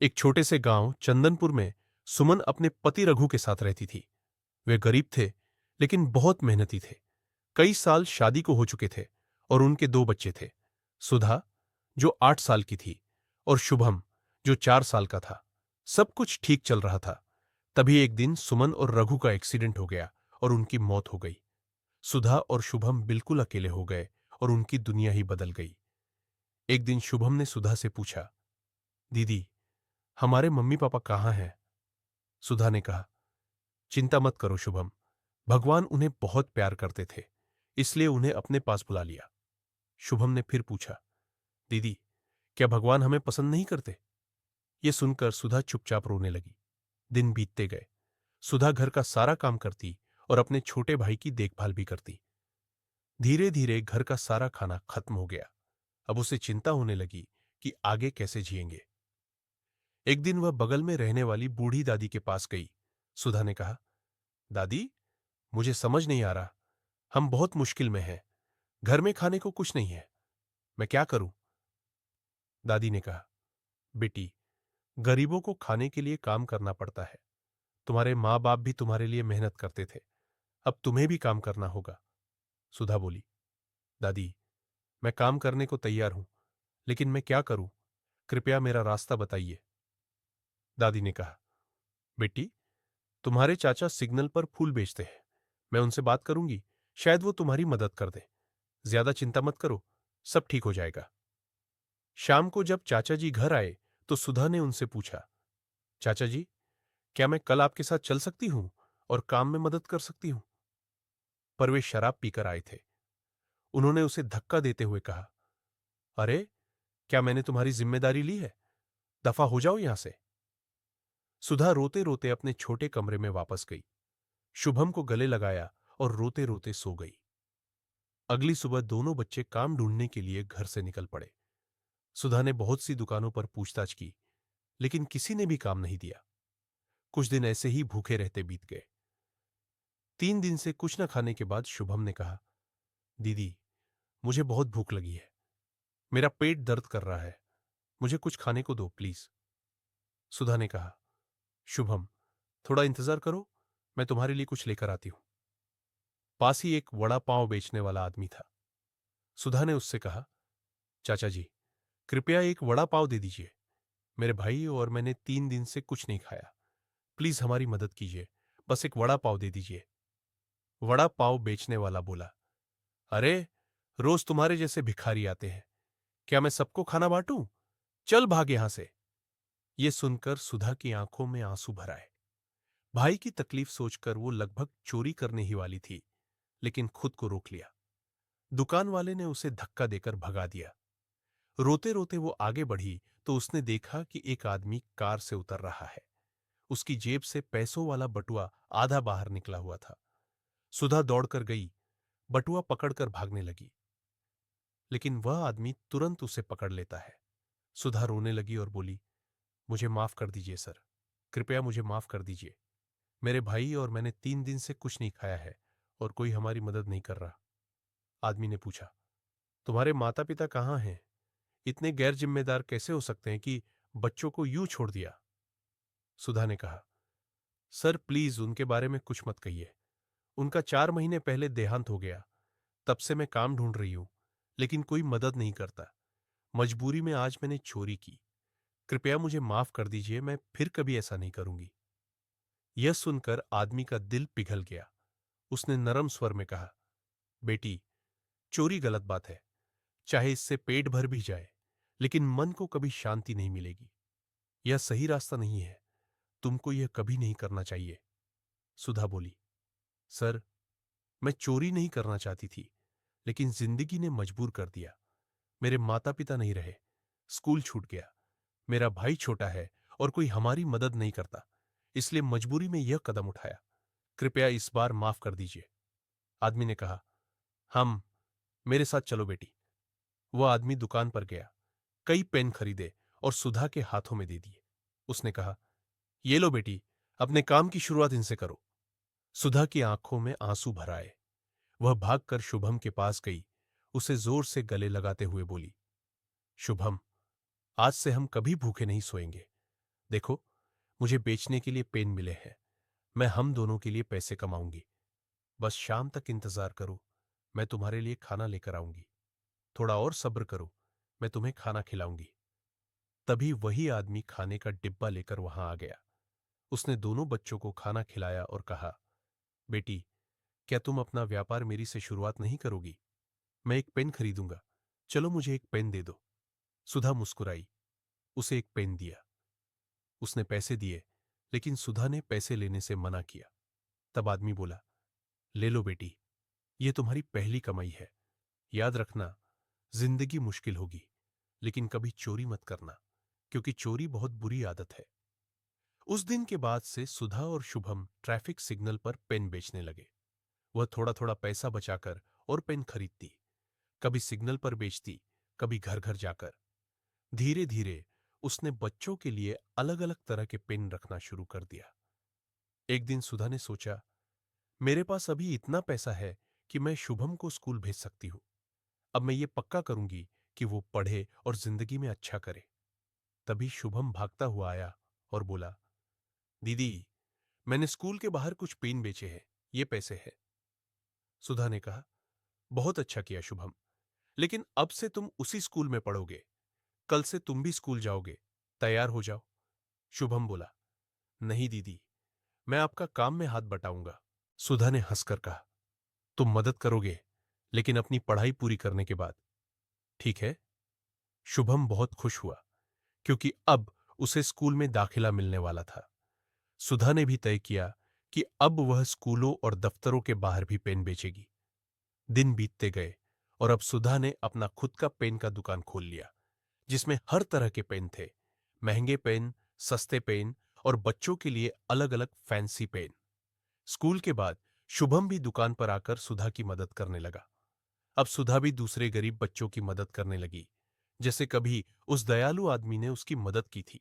एक छोटे से गांव चंदनपुर में सुमन अपने पति रघु के साथ रहती थी। वे गरीब थे, लेकिन बहुत मेहनती थे। कई साल शादी को हो चुके थे और उनके दो बच्चे थे। सुधा, जो 8 साल की थी, और शुभम, जो 4 साल का था। सब कुछ ठीक चल रहा था। तभी एक दिन सुमन और रघु का एक्सीडेंट हो गया और उनकी मौत हो गई। सुधा और शुभम बिल्कुल अकेले हो गए और उनकी दुनिया ही बदल गई। एक दिन शुभम ने सुधा से पूछा, दीदी, हमारे मम्मी पापा कहाँ हैं? सुधा ने कहा, चिंता मत करो शुभम, भगवान उन्हें बहुत प्यार करते थे, इसलिए उन्हें अपने पास बुला लिया। शुभम ने फिर पूछा, दीदी, क्या भगवान हमें पसंद नहीं करते? ये सुनकर सुधा चुपचाप रोने लगी। दिन बीतते गए। सुधा घर का सारा काम करती और अपने छोटे भाई की देखभाल भी करती। धीरे धीरे घर का सारा खाना खत्म हो गया। अब उसे चिंता होने लगी कि आगे कैसे जिएंगे। एक दिन वह बगल में रहने वाली बूढ़ी दादी के पास गई। सुधा ने कहा, दादी, मुझे समझ नहीं आ रहा, हम बहुत मुश्किल में हैं। घर में खाने को कुछ नहीं है, मैं क्या करूं? दादी ने कहा, बेटी, गरीबों को खाने के लिए काम करना पड़ता है। तुम्हारे माँ बाप भी तुम्हारे लिए मेहनत करते थे, अब तुम्हें भी काम करना होगा। सुधा बोली, दादी, मैं काम करने को तैयार हूं, लेकिन मैं क्या करूं? कृपया मेरा रास्ता बताइए। दादी ने कहा, बेटी, तुम्हारे चाचा सिग्नल पर फूल बेचते हैं, मैं उनसे बात करूंगी, शायद वो तुम्हारी मदद कर दें। ज्यादा चिंता मत करो, सब ठीक हो जाएगा। शाम को जब चाचा जी घर आए तो सुधा ने उनसे पूछा, चाचा जी, क्या मैं कल आपके साथ चल सकती हूं और काम में मदद कर सकती हूं? पर वे शराब पीकर आए थे। उन्होंने उसे धक्का देते हुए कहा, अरे, क्या मैंने तुम्हारी जिम्मेदारी ली है? दफा हो जाओ यहां से। सुधा रोते रोते अपने छोटे कमरे में वापस गई, शुभम को गले लगाया और रोते रोते सो गई। अगली सुबह दोनों बच्चे काम ढूंढने के लिए घर से निकल पड़े। सुधा ने बहुत सी दुकानों पर पूछताछ की, लेकिन किसी ने भी काम नहीं दिया। कुछ दिन ऐसे ही भूखे रहते बीत गए। 3 दिन से कुछ न खाने के बाद शुभम ने कहा, दीदी, मुझे बहुत भूख लगी है, मेरा पेट दर्द कर रहा है, मुझे कुछ खाने को दो प्लीज। सुधा ने कहा, शुभम, थोड़ा इंतजार करो, मैं तुम्हारे लिए कुछ लेकर आती हूं। पास ही एक वड़ा पाव बेचने वाला आदमी था। सुधा ने उससे कहा, चाचा जी, कृपया एक वड़ा पाव दे दीजिए, मेरे भाई और मैंने 3 दिन से कुछ नहीं खाया, प्लीज हमारी मदद कीजिए, बस एक वड़ा पाव दे दीजिए। वड़ा पाव बेचने वाला बोला, अरे, रोज तुम्हारे जैसे भिखारी आते हैं, क्या मैं सबको खाना बांटूं? चल भाग यहां से। ये सुनकर सुधा की आंखों में आंसू भर आए। भाई की तकलीफ सोचकर वो लगभग चोरी करने ही वाली थी, लेकिन खुद को रोक लिया। दुकान वाले ने उसे धक्का देकर भगा दिया। रोते रोते वो आगे बढ़ी तो उसने देखा कि एक आदमी कार से उतर रहा है। उसकी जेब से पैसों वाला बटुआ आधा बाहर निकला हुआ था। सुधा दौड़कर गई, बटुआ पकड़कर भागने लगी, लेकिन वह आदमी तुरंत उसे पकड़ लेता है। सुधा रोने लगी और बोली, मुझे माफ कर दीजिए सर, कृपया मुझे माफ कर दीजिए। मेरे भाई और मैंने 3 दिन से कुछ नहीं खाया है और कोई हमारी मदद नहीं कर रहा। आदमी ने पूछा, तुम्हारे माता पिता कहाँ हैं? इतने गैर जिम्मेदार कैसे हो सकते हैं कि बच्चों को यूं छोड़ दिया? सुधा ने कहा, सर प्लीज उनके बारे में कुछ मत कहिए। उनका 4 महीने पहले देहांत हो गया। तब से मैं काम ढूंढ रही हूं, लेकिन कोई मदद नहीं करता। मजबूरी में आज मैंने चोरी की। कृपया मुझे माफ कर दीजिए, मैं फिर कभी ऐसा नहीं करूंगी। यह सुनकर आदमी का दिल पिघल गया। उसने नरम स्वर में कहा, बेटी, चोरी गलत बात है, चाहे इससे पेट भर भी जाए, लेकिन मन को कभी शांति नहीं मिलेगी। यह सही रास्ता नहीं है, तुमको यह कभी नहीं करना चाहिए। सुधा बोली, सर, मैं चोरी नहीं करना चाहती थी, लेकिन जिंदगी ने मजबूर कर दिया। मेरे माता पिता नहीं रहे, स्कूल छूट गया, मेरा भाई छोटा है और कोई हमारी मदद नहीं करता, इसलिए मजबूरी में यह कदम उठाया। कृपया इस बार माफ कर दीजिए। आदमी ने कहा, हम मेरे साथ चलो बेटी। वह आदमी दुकान पर गया, कई पेन खरीदे और सुधा के हाथों में दे दिए। उसने कहा, ये लो बेटी, अपने काम की शुरुआत इनसे करो। सुधा की आंखों में आंसू भर आए। वह भागकर शुभम के पास गई, उसे जोर से गले लगाते हुए बोली, शुभम, आज से हम कभी भूखे नहीं सोएंगे। देखो, मुझे बेचने के लिए पेन मिले हैं। मैं हम दोनों के लिए पैसे कमाऊंगी। बस शाम तक इंतजार करो, मैं तुम्हारे लिए खाना लेकर आऊंगी। थोड़ा और सब्र करो, मैं तुम्हें खाना खिलाऊंगी। तभी वही आदमी खाने का डिब्बा लेकर वहां आ गया। उसने दोनों बच्चों को खाना खिलाया और कहा, बेटी, क्या तुम अपना व्यापार मेरी से शुरुआत नहीं करोगी? मैं एक पेन खरीदूंगा। चलो मुझे एक पेन दे दो। सुधा मुस्कुराई, उसे एक पेन दिया। उसने पैसे दिए, लेकिन सुधा ने पैसे लेने से मना किया। तब आदमी बोला, ले लो बेटी, ये तुम्हारी पहली कमाई है। याद रखना, जिंदगी मुश्किल होगी, लेकिन कभी चोरी मत करना, क्योंकि चोरी बहुत बुरी आदत है। उस दिन के बाद से सुधा और शुभम ट्रैफिक सिग्नल पर पेन बेचने लगे। वह थोड़ा थोड़ा पैसा बचाकर और पेन खरीदती, कभी सिग्नल पर बेचती, कभी घर घर जाकर। धीरे धीरे उसने बच्चों के लिए अलग अलग तरह के पेन रखना शुरू कर दिया। एक दिन सुधा ने सोचा, मेरे पास अभी इतना पैसा है कि मैं शुभम को स्कूल भेज सकती हूं। अब मैं ये पक्का करूंगी कि वो पढ़े और जिंदगी में अच्छा करे। तभी शुभम भागता हुआ आया और बोला, दीदी, मैंने स्कूल के बाहर कुछ पेन बेचे हैं, ये पैसे हैं। सुधा ने कहा, बहुत अच्छा किया शुभम, लेकिन अब से तुम उसी स्कूल में पढ़ोगे। कल से तुम भी स्कूल जाओगे, तैयार हो जाओ। शुभम बोला, नहीं दीदी, मैं आपका काम में हाथ बटाऊंगा। सुधा ने हंसकर कहा, तुम मदद करोगे, लेकिन अपनी पढ़ाई पूरी करने के बाद, ठीक है? शुभम बहुत खुश हुआ, क्योंकि अब उसे स्कूल में दाखिला मिलने वाला था। सुधा ने भी तय किया कि अब वह स्कूलों और दफ्तरों के बाहर भी पेन बेचेगी। दिन बीतते गए और अब सुधा ने अपना खुद का पेन का दुकान खोल लिया, जिसमें हर तरह के पेन थे, महंगे पेन, सस्ते पेन और बच्चों के लिए अलग अलग फैंसी पेन। स्कूल के बाद शुभम भी दुकान पर आकर सुधा की मदद करने लगा। अब सुधा भी दूसरे गरीब बच्चों की मदद करने लगी, जैसे कभी उस दयालु आदमी ने उसकी मदद की थी।